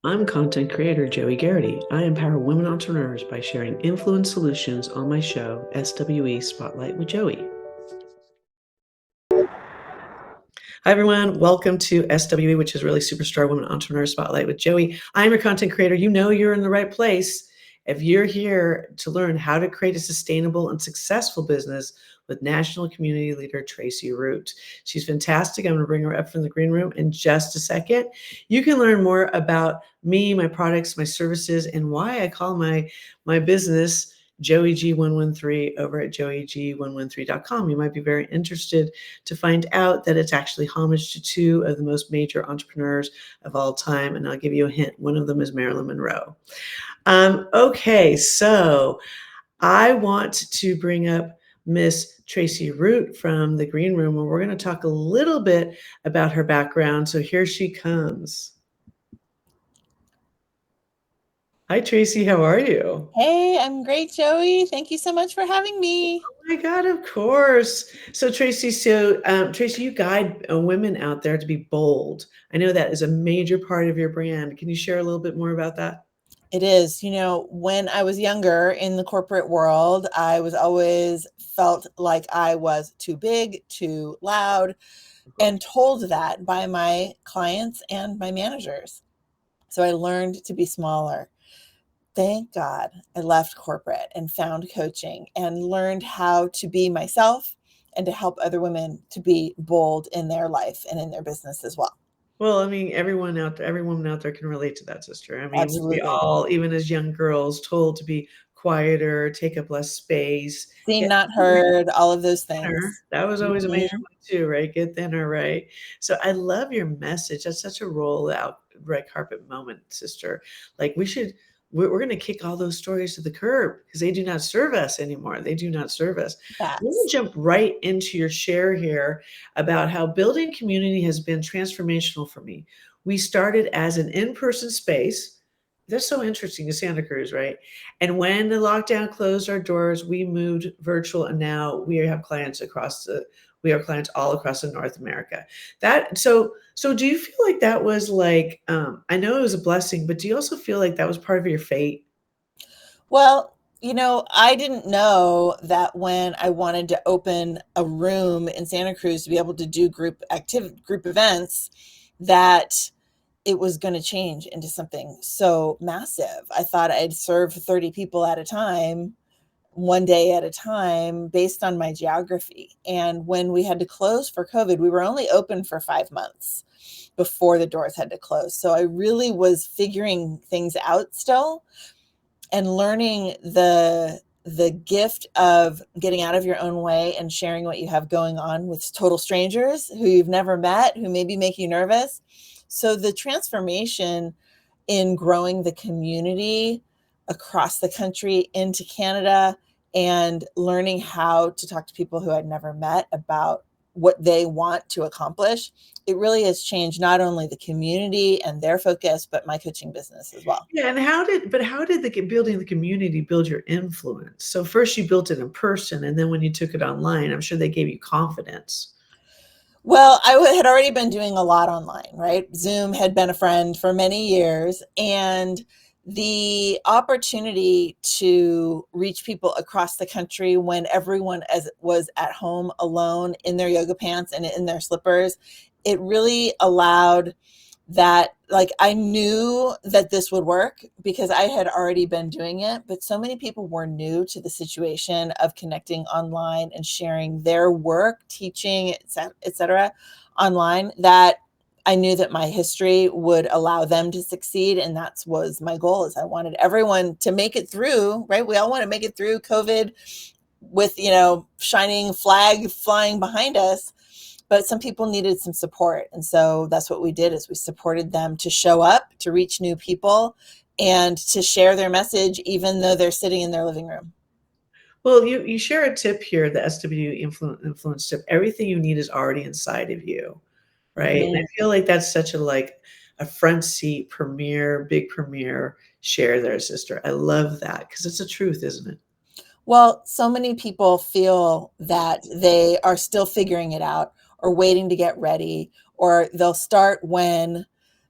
I'm content creator Joey Garrity. I empower women entrepreneurs by sharing influence solutions on my show, SWE Spotlight with Joey. Hi, everyone. Welcome to SWE, which is really Superstar Women Entrepreneur Spotlight with Joey. I'm your content creator. You know you're in the right place. If you're here to learn how to create a sustainable and successful business with national community leader Tracie Root. She's fantastic. I'm going to bring her up from the green room in just a second. You can learn more about me, my products, my services, and why I call my business Joey G113 over at joeyg113.com. You might be very interested to find out that it's actually homage to two of the most major entrepreneurs of all time. And I'll give you a hint. One of them is Marilyn Monroe. Okay, so I want to bring up Miss Tracie Root from the green room, and we're going to talk a little bit about her background. So here she comes. Hi, Tracie. How are you? Hey, I'm great, Joey. Thank you so much for having me. Oh my God, of course. So Tracie, Tracie, you guide women out there to be bold. I know that is a major part of your brand. Can you share a little bit more about that? It is, when I was younger in the corporate world, I was always felt like I was too big, too loud, and told that by my clients and my managers. So I learned to be smaller. Thank God I left corporate and found coaching and learned how to be myself and to help other women to be bold in their life and in their business as well. Well, I mean, every woman out there can relate to that, sister. I mean, we Absolutely. all, even as young girls, told to be quieter, take up less space, Seen, get not heard, all of those thinner. things. That was always a major Mhm. one too, right? Get thinner, right? So I love your message. That's such a roll out red carpet moment, sister. Like we're going to kick all those stories to the curb because they do not serve us anymore. They do not serve us. Let me Facts. jump right into your share here about how building community has been transformational for me. We started as an in-person space. That's so interesting in Santa Cruz, right? And when the lockdown closed our doors, we moved virtual, and now we have clients all across the North America. So do you feel like that was like I know it was a blessing, but do you also feel like that was part of your fate? Well, I didn't know that when I wanted to open a room in Santa Cruz to be able to do group events, that it was going to change into something so massive. I thought I'd serve 30 people at a time, one day at a time, based on my geography. And when we had to close for COVID, we were only open for 5 months before the doors had to close. So I really was figuring things out still and learning the gift of getting out of your own way and sharing what you have going on with total strangers who you've never met, who maybe make you nervous. So the transformation in growing the community across the country into Canada and learning how to talk to people who I'd never met about what they want to accomplish, it really has changed not only the community and their focus, but my coaching business as well. Yeah, and how did the building the community build your influence? So first you built it in person, and then when you took it online, I'm sure they gave you confidence. Well, had already been doing a lot online, right? Zoom had been a friend for many years, and the opportunity to reach people across the country when everyone as was at home alone in their yoga pants and in their slippers, it really allowed that, like, I knew that this would work because I had already been doing it, but so many people were new to the situation of connecting online and sharing their work, teaching, etc., online, that I knew that my history would allow them to succeed. And that was my goal, is I wanted everyone to make it through, right? We all want to make it through COVID with, shining flag flying behind us, but some people needed some support. And so that's what we did, is we supported them to show up, to reach new people, and to share their message even though they're sitting in their living room. Well, you share a tip here, the SW influence tip. Everything you need is already inside of you, right? And I Mm-hmm. feel like that's such a front seat big premiere share there, sister. I love that because it's the truth, isn't it? Well, so many people feel that they are still figuring it out or waiting to get ready, or they'll start when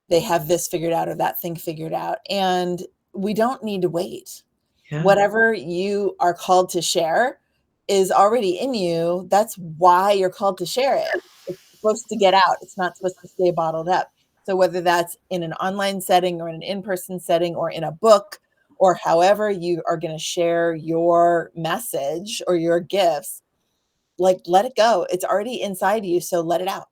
they have this figured out or that thing figured out. And we don't need to wait. Yeah. Whatever you are called to share is already in you. That's why you're called to share it. It's supposed to get out. It's not supposed to stay bottled up. So whether that's in an online setting or in an in-person setting or in a book or however you are going to share your message or your gifts, like let it go. It's already inside you, so let it out.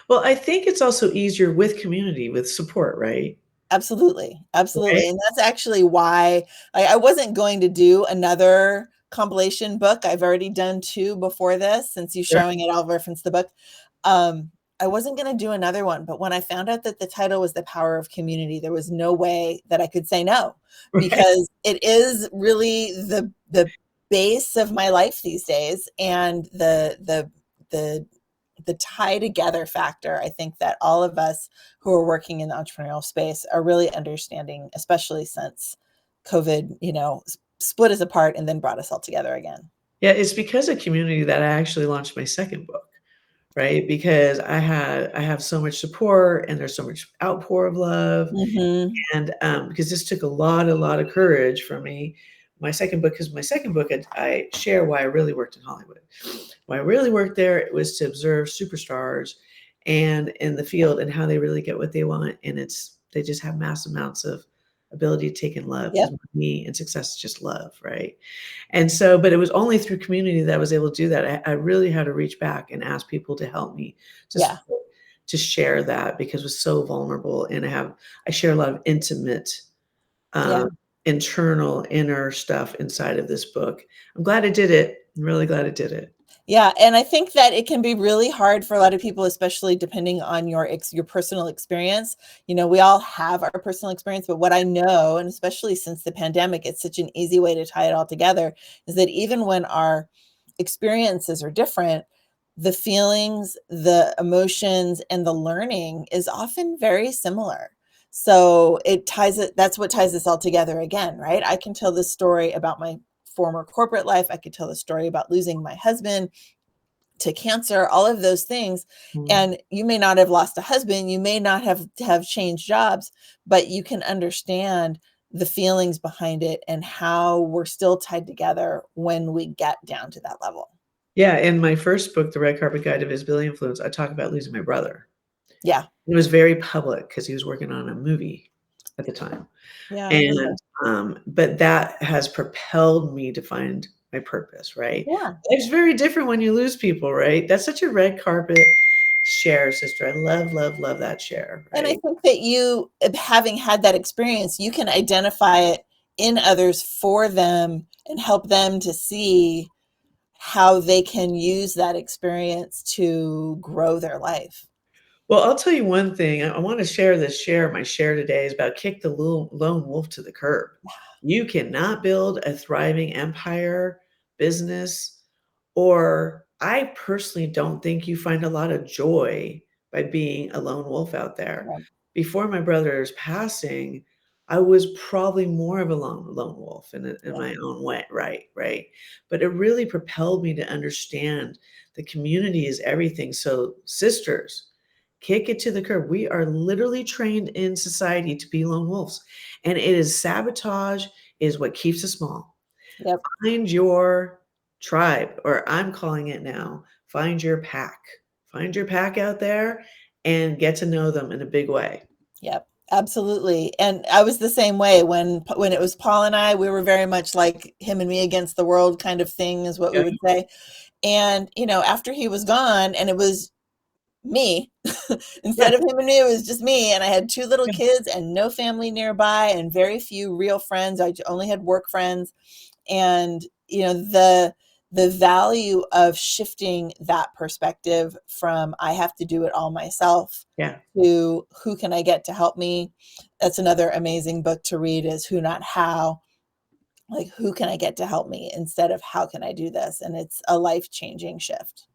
Well, I think it's also easier with community, with support, right? Absolutely, Right? absolutely, and that's actually why I wasn't going to do another compilation book. I've already done 2 before this, since you Sure. showing it, I'll reference the book. I wasn't gonna do another one, but when I found out that the title was The Power of Community, there was no way that I could say no, Right. because it is really the base of my life these days, and the the tie together factor. I think that all of us who are working in the entrepreneurial space are really understanding, especially since COVID, split us apart and then brought us all together again. Yeah, it's because of community that I actually launched my second book, right? Because I have so much support and there's so much outpour of love. Mhm. And, because this took a lot of courage for me. My second book, I share why I really worked in Hollywood. Why I really worked there, it was to observe superstars and in the field and how they really get what they want, and they just have mass amounts of ability to take in love because Yep. money and success is just love, right? And so but it was only through community that I was able to do that. I really had to reach back and ask people to help me Yeah. just to share that because it was so vulnerable, and I share a lot of intimate, Yeah. um, internal, inner stuff inside of this book. I'm glad I did it. I'm really glad I did it. Yeah, and I think that it can be really hard for a lot of people, especially depending on your personal experience. We all have our personal experience, but what I know, and especially since the pandemic, it's such an easy way to tie it all together, is that even when our experiences are different, the feelings, the emotions, and the learning is often very similar. So that's what ties this all together again, right? I can tell this story about my former corporate life. I could tell the story about losing my husband to cancer, all of those things. Mm. And you may not have lost a husband, you may not have changed jobs, but you can understand the feelings behind it and how we're still tied together when we get down to that level. Yeah, in my first book, The Red Carpet Guide to Visibility Influence, I talk about losing my brother. Yeah. It was very public because he was working on a movie at the time. Yeah, I remember. And, but that has propelled me to find my purpose, right? Yeah. It's very different when you lose people, right? That's such a red carpet share, sister. I love, love, love that share, And I right? think that having had that experience, you can identify it in others for them and help them to see how they can use that experience to grow their life. Well, I'll tell you one thing. I want to share this share. My share today is about kick the lone wolf to the curb. You cannot build a thriving empire, business, or I personally don't think you find a lot of joy by being a lone wolf out there. Right. Before my brother's passing, I was probably more of a lone wolf in Yeah. my own way, right? Right. But it really propelled me to understand the community is everything. So, sisters, kick it to the curb. We are literally trained in society to be lone wolves, and it is sabotage is what keeps us small. Yep. Find your tribe, or I'm calling it now, find your pack. Find your pack out there and get to know them in a big way. Yep. Absolutely. And I was the same way when it was Paul and I, we were very much like him and me against the world kind of thing is what we Yeah, would say. And, after he was gone and it was me, yeah, instead of him and me, it was just me. And I had 2 little yeah. kids and no family nearby and very few real friends. I only had work friends. And, the value of shifting that perspective from I have to do it all myself Yeah. to who can I get to help me. That's another amazing book to read is Who Not How. Like, who can I get to help me instead of how can I do this? And it's a life-changing shift.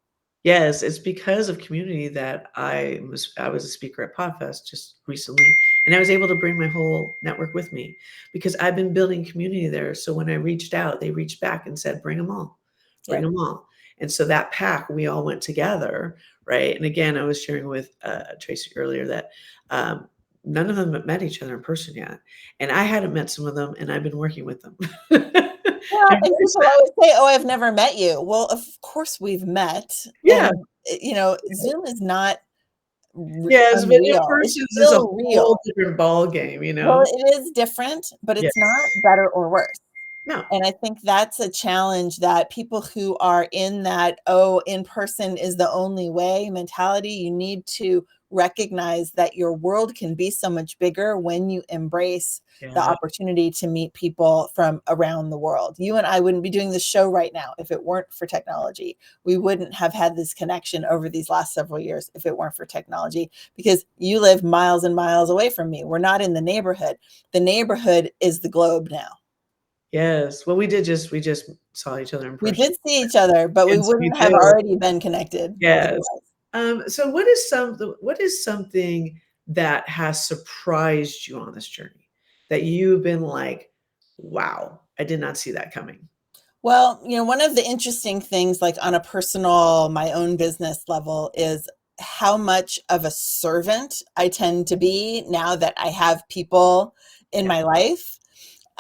Yes, it's because of community that I was a speaker at Podfest just recently, and I was able to bring my whole network with me because I've been building community there. So when I reached out, they reached back and said, "Bring them all, bring Yep. them all." And so that pack, we all went together, right? And again, I was sharing with Tracy earlier that none of them had met each other in person yet. And I hadn't met some of them, and I've been working with them. Well, And and vice people always say, "Oh, I've never met you." Well, of course we've met, Yeah. and, Zoom is not r Yes, but in unreal. It's person is a still whole real. different ball game, Well, it is different, but it's Yes. not better or worse. No. And I think that's a challenge that people who are in that, "Oh, in person is the only way" mentality, you need to recognize that your world can be so much bigger when you embrace the Yeah. opportunity to meet people from around the world. You and I wouldn't be doing this show right now if it weren't for technology. We wouldn't have had this connection over these last several years if it weren't for technology, because you live miles and miles away from me. We're not in the neighborhood. The neighborhood is the globe now. Yes. Well, we just saw each other in We person. did see each other, but we Yes, we wouldn't have did. already been connected Yes. otherwise. So what is something that has surprised you on this journey that you've been like, "Wow, I did not see that coming." Well, one of the interesting things, like on a personal, my own business level, is how much of a servant I tend to be now that I have people in Yeah, my life.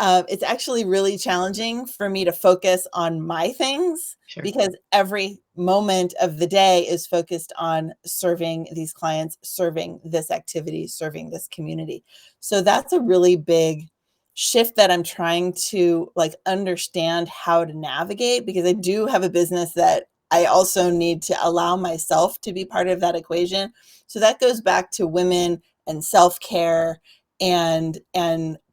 It's actually really challenging for me to focus on my things sure. because every moment of the day is focused on serving these clients, serving this activity, serving this community. So that's a really big shift that I'm trying to like understand how to navigate, because I do have a business that I also need to allow myself to be part of that equation. So that goes back to women and self-care and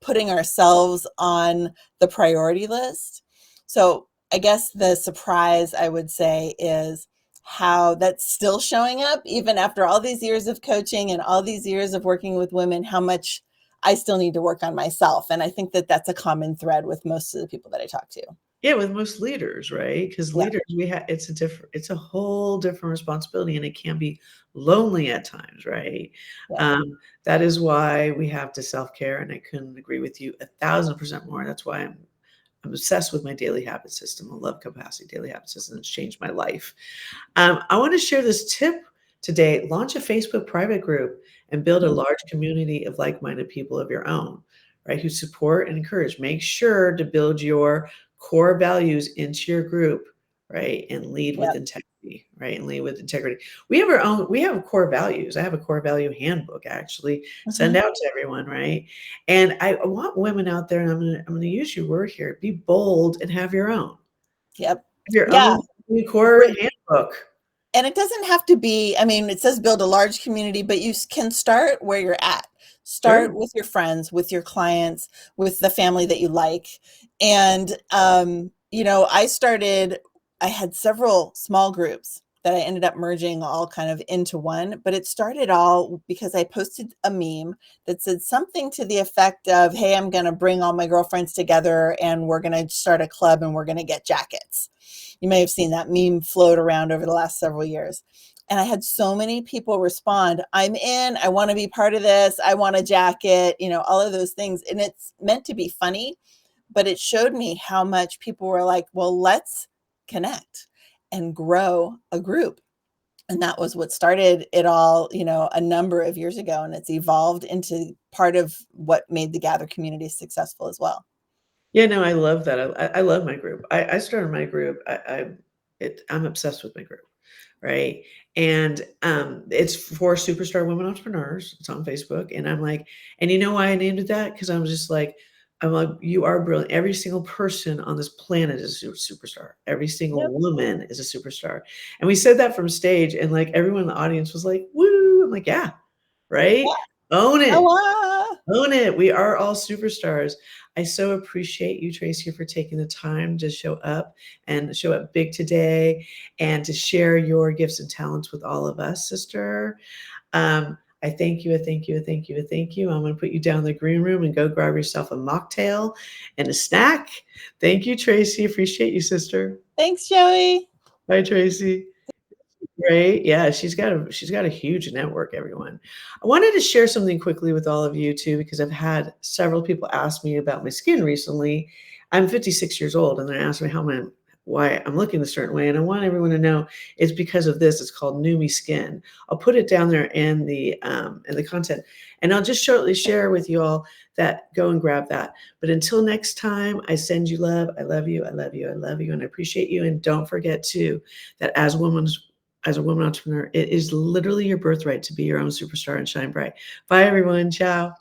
putting ourselves on the priority list. So I guess the surprise, I would say, is how that's still showing up even after all these years of coaching and all these years of working with women, how much I still need to work on myself. And I think that that's a common thread with most of the people that I talk to. Yeah, with most leaders, right? Because Yeah. leaders, it's a whole different responsibility, and it can be lonely at times, right? Yeah. That is why we have to self-care, and I couldn't agree with you 1,000% more. That's why I'm obsessed with my daily habit system, a love capacity daily habit system. It's changed my life. I want to share this tip today. Launch a Facebook private group and build a Mhm. large community of like-minded people of your own, right? Who support and encourage. Make sure to build your core values into your group, right? And lead with Yep. integrity, right? And lead with integrity. We have core values. I have a core value handbook actually send Mhm. out to everyone, right? And I want women out there, and I'm gonna use your word here, be bold and have your own. Yep. Have your Yeah. own core handbook. And it doesn't have to be, I mean, it says build a large community, but you can start where you're at. Sure. Start with your friends, with your clients, with the family that you like. And, I had several small groups that I ended up merging all kind of into one, but it started all because I posted a meme that said something to the effect of, "Hey, I'm going to bring all my girlfriends together and we're going to start a club and we're going to get jackets." You may have seen that meme float around over the last several years. And I had so many people respond, "I'm in, I want to be part of this, I want a jacket," all of those things. And it's meant to be funny, but it showed me how much people were like, "Well, let's connect and grow a group." And that was what started it all, a number of years ago. And it's evolved into part of what made the Gather community successful as well. Yeah, no, I love that. I love my group. I started my group. I'm obsessed with my group, right? And it's for superstar women entrepreneurs. It's on Facebook, and I'm like, and you know why I named it that? Because I'm like, you are brilliant. Every single person on this planet is a superstar. Every single Yep. woman is a superstar. And we said that from stage, and like everyone in the audience was like, "Woo!" I'm like, "Yeah, right. Yeah. Own it." Oh, ah. Own it. We are all superstars. I so appreciate you, Tracie, for taking the time to show up and show up big today and to share your gifts and talents with all of us, sister. I thank you, I thank you, I thank you, I thank you. I'm going to put you down in the green room and go grab yourself a mocktail and a snack. Thank you, Tracie. Appreciate you, sister. Thanks, Joey. Bye, Tracie. Right? Yeah, she's got a huge network, everyone. I wanted to share something quickly with all of you too, because I've had several people ask me about my skin recently. I'm 56 years old, and they're asking me why I'm looking a certain way. And I want everyone to know it's because of this. It's called New Me Skin. I'll put it down there in the content. And I'll just shortly share with you all that go and grab that. But until next time, I send you love. I love you. I love you. I love you. And I appreciate you. And don't forget too, that as a woman entrepreneur, it is literally your birthright to be your own superstar and shine bright. Bye everyone. Ciao.